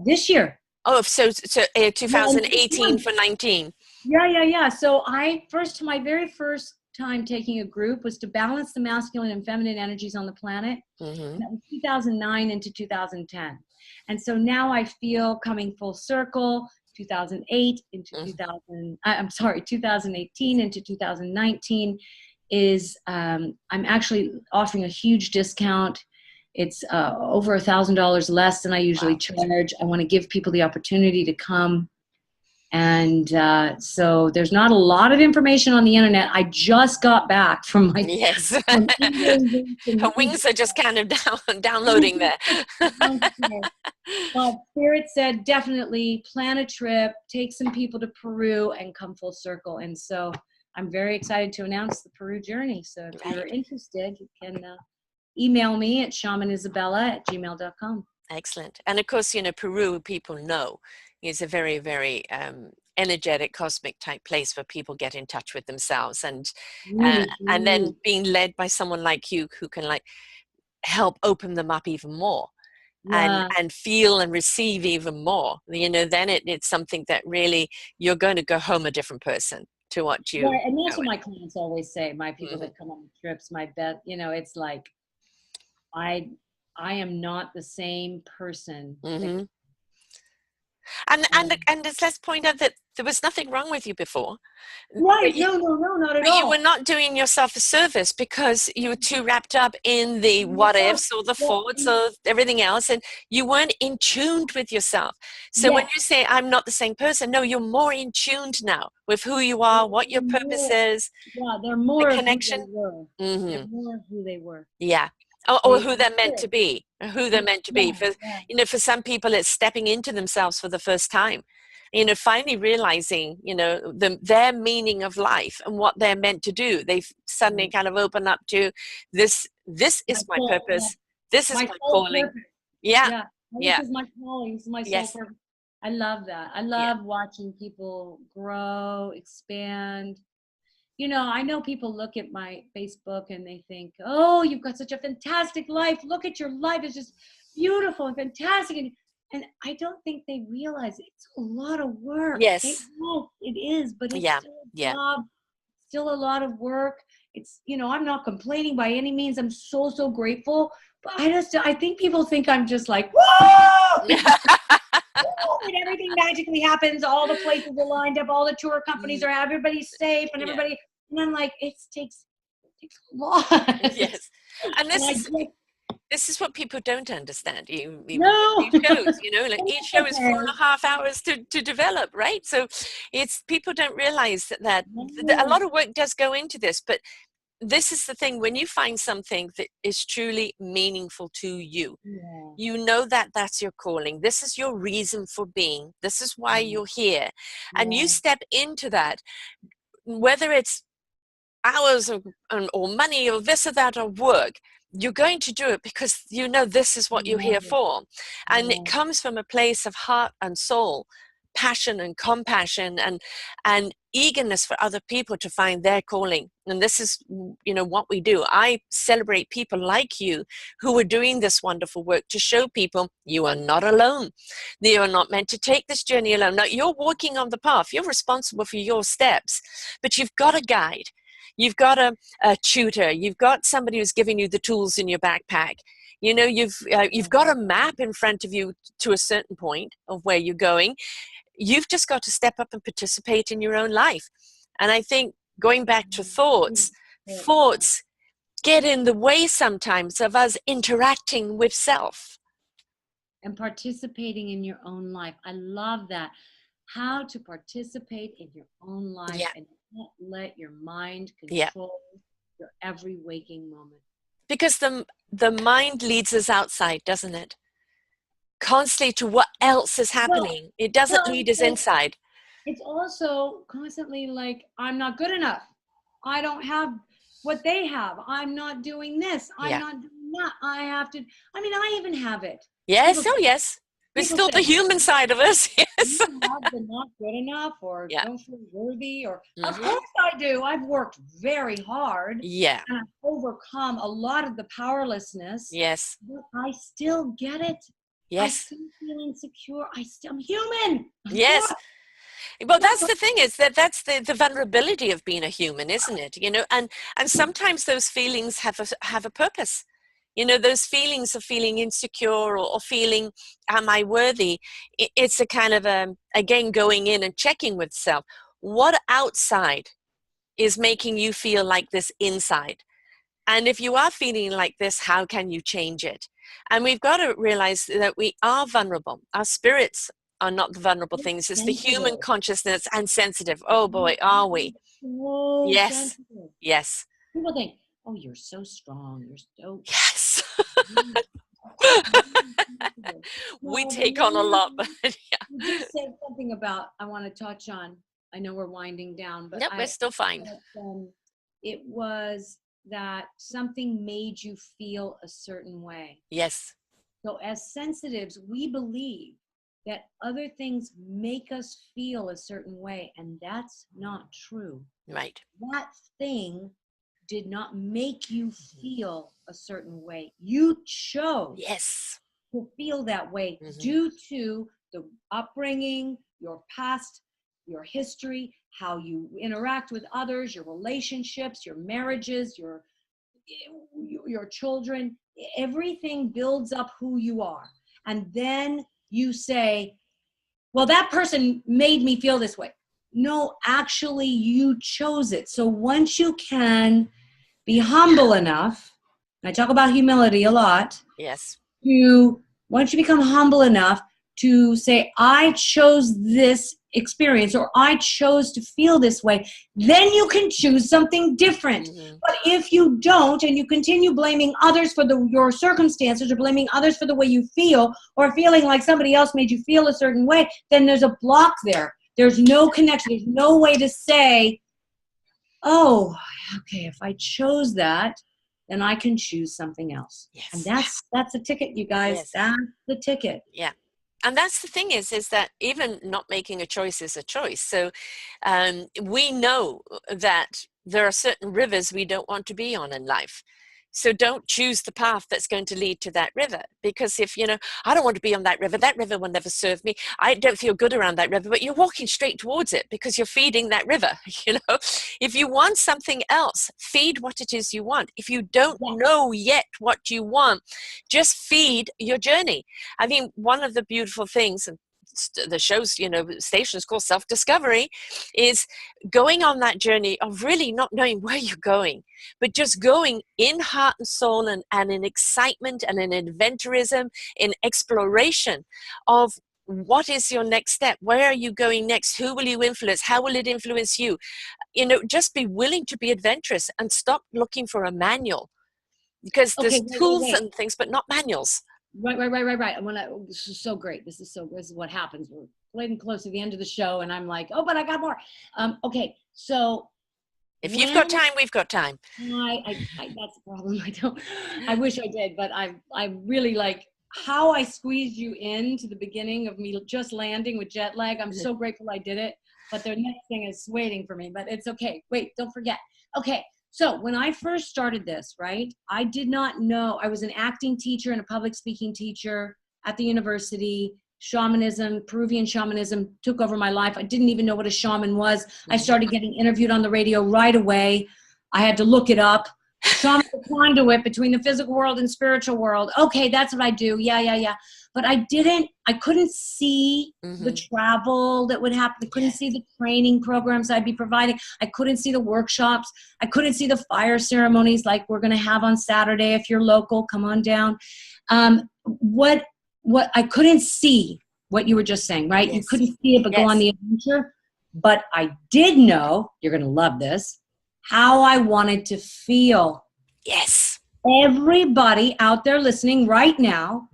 This year. Oh, so 2018 for 19. Yeah. So my very first time taking a group was to balance the masculine and feminine energies on the planet. That was 2009 into 2010. And so now I feel coming full circle, 2018 into 2019 is I'm actually offering a huge discount. It's over $1,000 less than I usually charge. I want to give people the opportunity to come And so there's not a lot of information on the internet. I just got back from my Yes. from England Her to wings are just kind of downloading there. But Spirit said definitely plan a trip, take some people to Peru, and come full circle. And so I'm very excited to announce the Peru journey. So if you're interested, you can email me at shamanisabella@gmail.com. Excellent. And of course, you know, Peru, people know, is a very, very energetic, cosmic type place where people get in touch with themselves, Really, and then really. being led by someone like you who can like help open them up even more, Yeah. and feel and receive even more. You know, then it's something that really you're going to go home a different person to what you Right. And that's go what my clients always say, my in. people that come on the trips, my bet, you know, it's like I I am not the same person that Mm-hmm. And let's point out that there was nothing wrong with you before. right. But No, no, no, not at but you were all. not doing yourself a service because you were too wrapped up in the what Yeah, ifs or the yeah, thoughts or everything else, and you weren't in tuned with yourself. So when yes. you say I'm not the same person, no, you're more in tuned now with who you are, what your purpose More, is, yeah, they're the more of who they connection. were. They're Hmm. more of who they were. Yeah. Or They who they're meant were. to be, or who they're Yeah, meant to be. yeah, For, yeah. you know, for some people, it's stepping into themselves for the first time. You know, finally realizing, you know, their meaning of life and what they're meant to do. They've suddenly Right. kind of opened up to this. This My is my soul, yeah. purpose. This is My my soul calling. purpose. Yeah. Yeah. This Yeah. is my calling. This is my soul Yes. purpose. I love that. I Yeah. love watching people grow, expand. You know, I know people look at my Facebook and they think, oh, you've got such a fantastic life. Look at your life. It's just beautiful and fantastic. And I don't think they realize it's a lot of work. Yes. It is, but it's Yeah. still a Yeah. job, still a lot of work. It's, you know, I'm not complaining by any means. I'm so, so grateful. But I think people think I'm just like, whoa! And everything magically happens. All the places are lined up. All the tour companies are. Everybody's safe, and Yeah. everybody. And I'm like, it takes a lot. Yes. And And I just this is what people don't understand. Even with no. these shows, you know, like each show is four and Okay. a half hours to develop, right? So it's people don't realize that a No. lot of work does go into this. But this is the thing: when you find something that is truly meaningful to you, Yeah. you know that that's your calling. This is your reason for being. This is why Yeah. you're here, and you Yeah. step into that, whether it's hours or money or this or that or work, you're going to do it because you know this is what you're here Yeah. for. And it Yeah. comes from a place of heart and soul, passion and compassion, and eagerness for other people to find their calling. And this is, you know, what we do. I celebrate people like you who are doing this wonderful work to show people you are not alone. You are not meant to take this journey alone. Now, you're walking on the path, you're responsible for your steps, but you've got a guide. You've got a tutor. You've got somebody who's giving you the tools in your backpack. You know, you've got a map in front of you to a certain point of where you're going. You've just got to step up and participate in your own life. And I think going back to thoughts get in the way sometimes of us interacting with self. And participating in your own life. I love that. How to participate in your own life Yeah, and not let your mind yeah. control your every waking moment. Because the mind leads us outside, doesn't it? Constantly to what else is Well, happening. It doesn't well, lead us inside. it's also constantly like, I'm not good enough. I don't have what they have. I'm not doing this. I'm Yeah. not doing that. I have to. I mean, I even have it. Yes, People oh say, yes. It's people still the say, human side of us. you Yes. have the not good enough or Yeah. don't feel worthy or of Hmm. course I do. I've worked very hard Yeah. and I've overcome a lot of the powerlessness, Yes. but I still get it. I Yes. still feel insecure. I'm human. Of course. Yes. Well, Yeah, that's but the thing, is that that's the vulnerability of being a human, isn't it? You know, and sometimes those feelings have a purpose. You know, those feelings of feeling insecure, or feeling, am I worthy? It's a kind of again, going in and checking with self. What outside is making you feel like this inside? And if you are feeling like this, how can you change it? And we've got to realize that we are vulnerable. Our spirits are not the vulnerable things. It's the human sensitive. consciousness and sensitive. Oh boy, are we? So Yes. sensitive. Yes. People think, oh, you're so strong. You're so. Yes. We No, but take on a lot, but yeah. you just said something about, I want to touch on, I know we're winding down, but Nope, we're still fine. it was that something made you feel a certain way. Yes. So as sensitives, we believe that other things make us feel a certain way, and that's not true. Right. That thing did not make you feel a certain way. You chose Yes. to feel that way Mm-hmm. due to the upbringing, your past, your history, how you interact with others, your relationships, your marriages, your children. Everything builds up who you are. And then you say, well, that person made me feel this way. No, actually, you chose it. So once you can be humble enough, and I talk about humility a lot, Yes. once you become humble enough to say, I chose this experience, or I chose to feel this way, then you can choose something different. Mm-hmm. But if you don't, and you continue blaming others for your circumstances, or blaming others for the way you feel, or feeling like somebody else made you feel a certain way, then there's a block there. There's no connection. There's no way to say, oh, okay, if I chose that, then I can choose something else. Yes. And that's the ticket, you guys. Yes. That's the ticket. Yeah. And that's the thing is that even not making a choice is a choice. So we know that there are certain rivers we don't want to be on in life. So don't choose the path that's going to lead to that river. Because if, I don't want to be on that river will never serve me. I don't feel good around that river, but you're walking straight towards it because you're feeding that river. If you want something else, feed what it is you want. If you don't know yet what you want, just feed your journey. I mean, one of the beautiful things, and the show's, station is called Self-Discovery, is going on that journey of really not knowing where you're going, but just going in heart and soul and in excitement and in adventurism, in exploration of what is your next step? Where are you going next? Who will you influence? How will it influence you? Just be willing to be adventurous and stop looking for a manual, because there's tools and things, but not manuals. Right. This is so great. This is what happens. We're getting close to the end of the show, and I'm like, oh, but I got more. Okay, so if you've got time, we've got time. That's the problem. I wish I did, but I really like how I squeezed you into the beginning of me just landing with jet lag. I'm so grateful I did it, but the next thing is waiting for me, but it's okay. Wait, don't forget. Okay. So when I first started this, right, I did not know. I was an acting teacher and a public speaking teacher at the university. Peruvian shamanism took over my life. I didn't even know what a shaman was. I started getting interviewed on the radio right away. I had to look it up. Shaman is a conduit between the physical world and spiritual world. Okay, that's what I do. Yeah. But I couldn't see the travel that would happen. I couldn't see the training programs I'd be providing. I couldn't see the workshops. I couldn't see the fire ceremonies like we're going to have on Saturday. If you're local, come on down. What I couldn't see what you were just saying, right? Yes. You couldn't see it, but go on the adventure. But I did know, you're going to love this, how I wanted to feel. Yes. Everybody out there listening right now,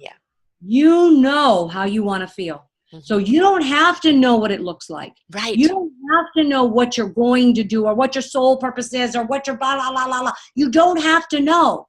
you know how you want to feel. So you don't have to know what it looks like. Right. You don't have to know what you're going to do or what your soul purpose is or what your blah, blah, blah, blah, blah. You don't have to know.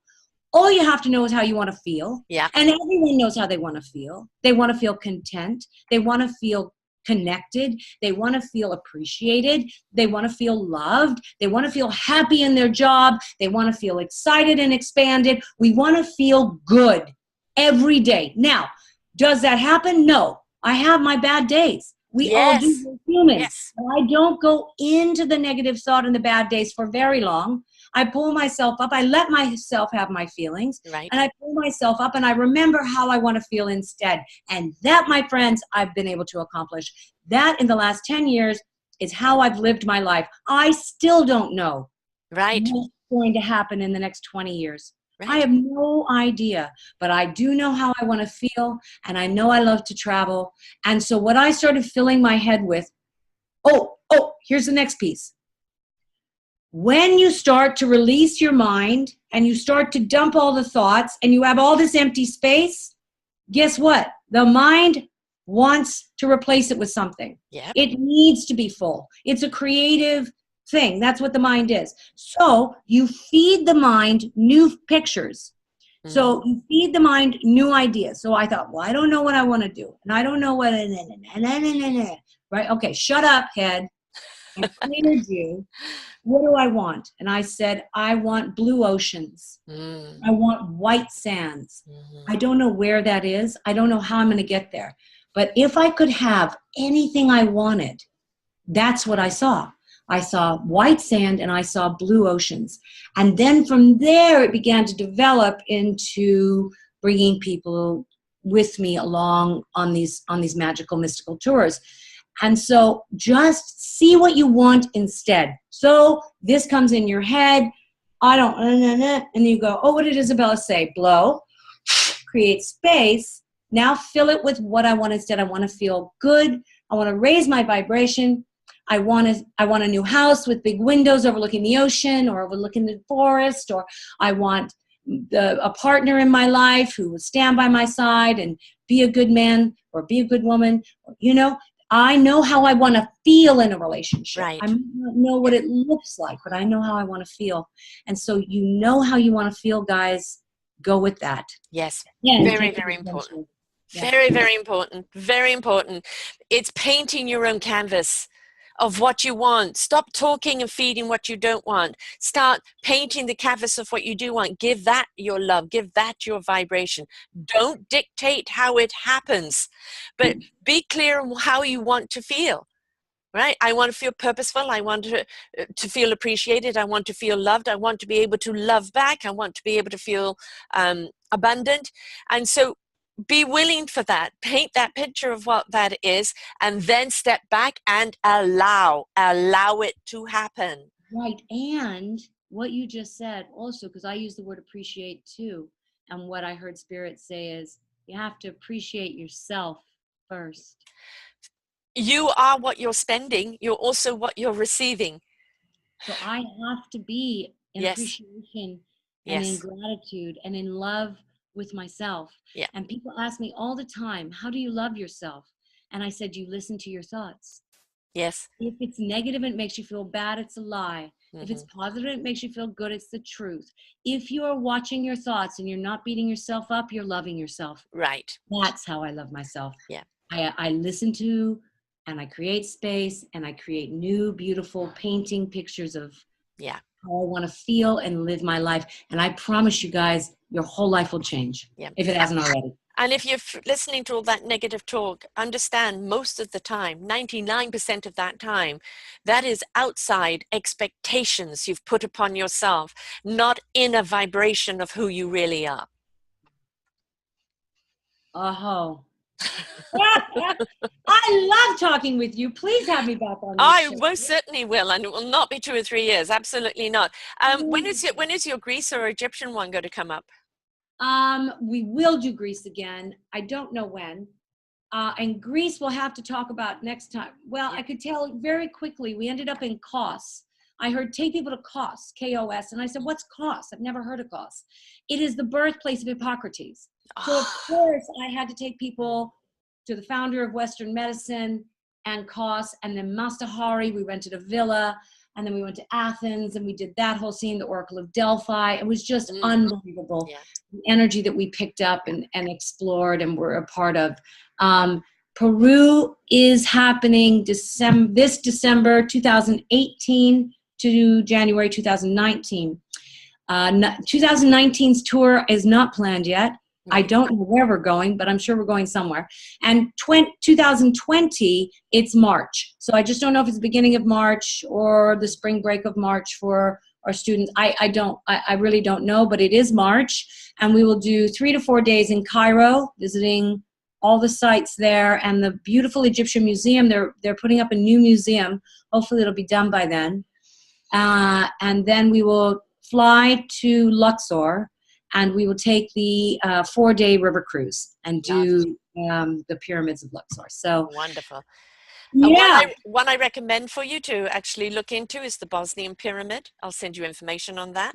All you have to know is how you want to feel. Yeah. And everyone knows how they want to feel. They want to feel content. They want to feel connected. They want to feel appreciated. They want to feel loved. They want to feel happy in their job. They want to feel excited and expanded. We want to feel good every day. Now, does that happen? No. I have my bad days. We all do. We're humans. Yes. I don't go into the negative thought and the bad days for very long. I pull myself up. I let myself have my feelings. Right. And I pull myself up and I remember how I want to feel instead. And that, my friends, I've been able to accomplish. That in the last 10 years is how I've lived my life. I still don't know what's going to happen in the next 20 years. I Right. have no idea, but I do know how I want to feel, and I know I love to travel. And so what I started filling my head with, here's the next piece. When you start to release your mind and you start to dump all the thoughts and you have all this empty space, guess what? The mind wants to replace it with something. Yep. It needs to be full. It's a creative thing. That's what the mind is. So you feed the mind new pictures. So you feed the mind new ideas. So I thought, well, I don't know what I want to do. And I don't know what, right? Okay, shut up, head. I cleared you. What do I want? And I said, I want blue oceans. I want white sands. I don't know where that is. I don't know how I'm going to get there. But if I could have anything I wanted, that's what I saw. I saw white sand and I saw blue oceans. And then from there, it began to develop into bringing people with me along on these magical, mystical tours. And so just see what you want instead. So this comes in your head. I don't, and you go, oh, what did Isabella say? Blow, create space. Now fill it with what I want instead. I want to feel good. I want to raise my vibration. I want a new house with big windows overlooking the ocean or overlooking the forest, or I want a partner in my life who will stand by my side and be a good man or be a good woman. I know how I want to feel in a relationship. Right. I don't know what it looks like, but I know how I want to feel. And so you know how you want to feel, guys. Go with that. Yes. Yeah, Very, very important. Yeah. Very, very important. Very important. It's painting your own canvas of what you want. Stop talking and feeding what you don't want. Start painting the canvas of what you do want. Give that your love. Give that your vibration. Don't dictate how it happens, but be clear on how you want to feel. Right? I want to feel purposeful. I want to feel appreciated. I want to feel loved. I want to be able to love back. I want to be able to feel abundant. And so be willing for that. Paint that picture of what that is, and then step back and allow it to happen. Right. And what you just said also, because I use the word appreciate too. And what I heard Spirit say is you have to appreciate yourself first. You are what you're spending. You're also what you're receiving. So I have to be in appreciation and in gratitude and in love with myself. Yeah. And people ask me all the time, how do you love yourself? And I said, you listen to your thoughts. Yes. If it's negative and it makes you feel bad, it's a lie. If it's positive and it makes you feel good, it's the truth. If you are watching your thoughts and you're not beating yourself up, you're loving yourself. Right. That's how I love myself. Yeah. I listen to, and I create space, and I create new, beautiful painting pictures of how I want to feel and live my life. And I promise you guys, your whole life will change if it hasn't already. And if you're listening to all that negative talk, understand most of the time, 99% of that time, that is outside expectations you've put upon yourself, not in a vibration of who you really are. Oh. I love talking with you. Please have me back on. I most certainly will, and it will not be 2 or 3 years. Absolutely not. When is your Greece or Egyptian one going to come up? We will do Greece again. I don't know when. And Greece we'll have to talk about next time. Well, I could tell very quickly. We ended up in Kos. I heard take people to Kos, K-O-S. And I said, what's Kos? I've never heard of Kos. It is the birthplace of Hippocrates. So of course I had to take people to the founder of Western medicine and Kos, and then Mastahari. We rented a villa, and then we went to Athens, and we did that whole scene, the Oracle of Delphi. It was just unbelievable. Yeah. The energy that we picked up and explored and were a part of. Peru is happening this December 2018 to January 2019. 2019's tour is not planned yet. I don't know where we're going, but I'm sure we're going somewhere. And 2020, it's March. So I just don't know if it's the beginning of March or the spring break of March for our students. I really don't know, but it is March. And we will do 3 to 4 days in Cairo, visiting all the sites there and the beautiful Egyptian museum. They're putting up a new museum. Hopefully it'll be done by then. And then we will fly to Luxor. and we will take the 4-day river cruise and do the pyramids of Luxor. So wonderful. yeah. One I recommend for you to actually look into is the Bosnian Pyramid. I'll send you information on that.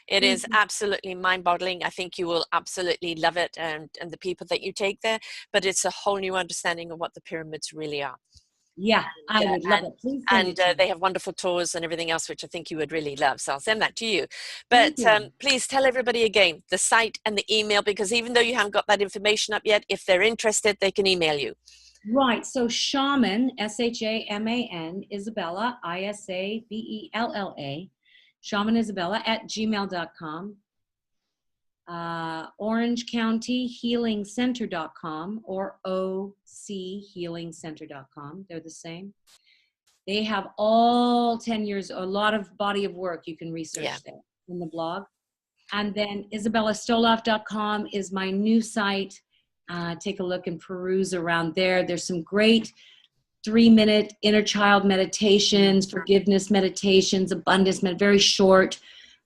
It is absolutely mind-boggling. I think you will absolutely love it, and the people that you take there, but it's a whole new understanding of what the pyramids really are. Yeah, I would love it. Please send it to me. They have wonderful tours and everything else, which I think you would really love. So I'll send that to you. Thank But you. please tell everybody again, the site and the email, because even though you haven't got that information up yet, if they're interested, they can email you. Right. So Shaman, Shaman, Isabella, Isabella, Shaman Isabella @gmail.com. Orange County Healing Center.com or OCHealingCenter.com. They're the same. They have all 10 years, a lot of body of work you can research there in the blog. And then IsabellaStoloff.com is my new site. Take a look and peruse around there. There's some great 3-minute inner child meditations, forgiveness meditations, abundance, very short.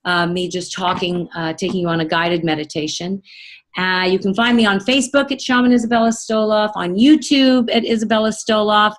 Me just talking, taking you on a guided meditation. You can find me on Facebook at Shaman Isabella Stoloff, on YouTube at Isabella Stoloff.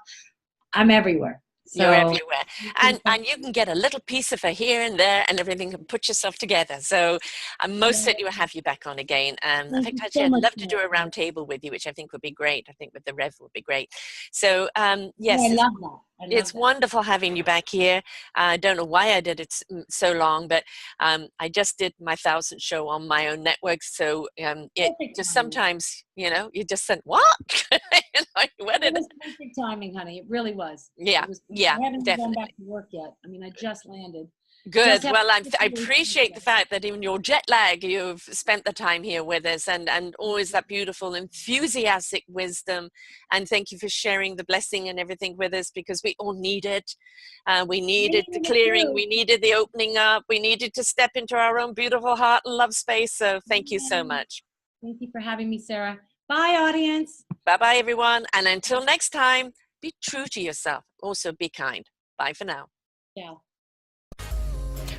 I'm everywhere. So, you're everywhere, and you can get a little piece of her here and there and everything, and put yourself together. So I'm most certainly will have you back on again. In fact, I'd love to do a round table with you, which I think would be great. I think with the Rev would be great. So yes, I love that. It's wonderful having you back here. I don't know why I did it so long, but I just did my 1000th show on my own network. So it just sometimes, you just said, what? What it was perfect timing, honey. It really was. Yeah, I haven't gone back to work yet. I mean, I just landed. Good. Well, I appreciate the fact that even your jet lag, you've spent the time here with us, and always that beautiful, enthusiastic wisdom. And thank you for sharing the blessing and everything with us, because we all need it. We needed the clearing. We needed the opening up. We needed to step into our own beautiful heart and love space. So thank you so much. Thank you for having me, Sarah. Bye, audience. Bye-bye, everyone. And until next time, be true to yourself. Also, be kind. Bye for now. Yeah.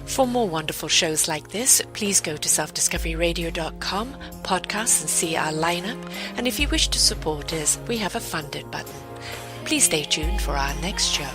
For more wonderful shows like this, please go to selfdiscoveryradio.com, podcasts, and see our lineup. And if you wish to support us, we have a funded button. Please stay tuned for our next show.